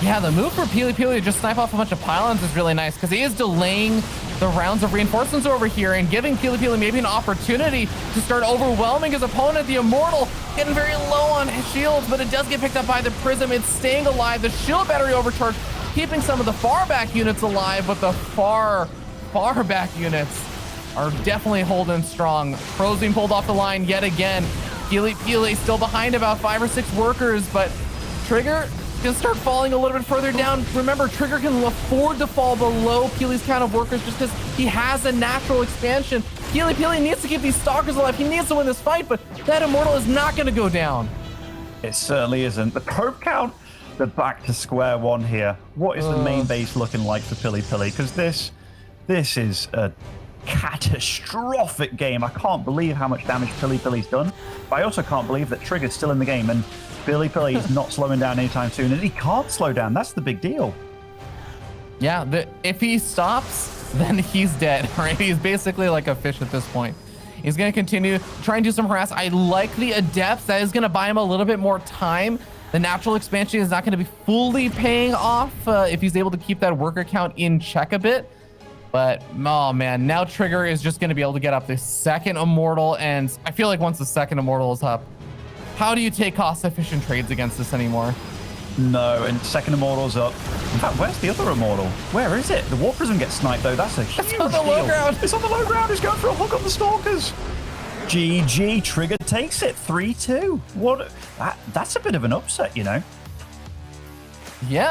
Yeah, the move for PiLiPiLi to just snipe off a bunch of pylons is really nice because he is delaying the rounds of reinforcements over here and giving PiLiPiLi maybe an opportunity to start overwhelming his opponent. The Immortal getting very low on his shields, but it does get picked up by the Prism. It's staying alive. The shield battery overcharged, keeping some of the far back units alive, but the far far back units are definitely holding strong. Pros being pulled off the line yet again. PiLiPiLi still behind about 5 or 6 workers, but TriGGeR can start falling a little bit further down. Remember, TriGGeR can afford to fall below PiLi's count of workers just because he has a natural expansion. PiLiPiLi needs to keep these stalkers alive. He needs to win this fight, but that immortal is not going to go down. It certainly isn't. The probe count, they're back to square one here. What is the main base looking like for PiLiPiLi? Because this is a catastrophic game. I can't believe how much damage PiLiPiLi's done. But I also can't believe that TriGGeR's still in the game and PiLiPiLi is not slowing down anytime soon. And he can't slow down. That's the big deal. Yeah, if he stops, then he's dead, right? He's basically like a fish at this point. He's going to continue try and do some harass. I like the Adepts. That is going to buy him a little bit more time. The natural expansion is not going to be fully paying off if he's able to keep that worker count in check a bit. But, oh man, now TriGGeR is just going to be able to get up the second immortal. And I feel like once the second immortal is up, how do you take cost-efficient trades against this anymore? No, and second immortal's up. In fact, where's the other immortal? Where is it? The War Prism gets sniped, though. That's a huge deal. It's on the low ground. It's on the low ground. He's going for a hook on the Stalkers. GG. TriGGeR takes it 3-2. What? That's a bit of an upset, you know. Yeah.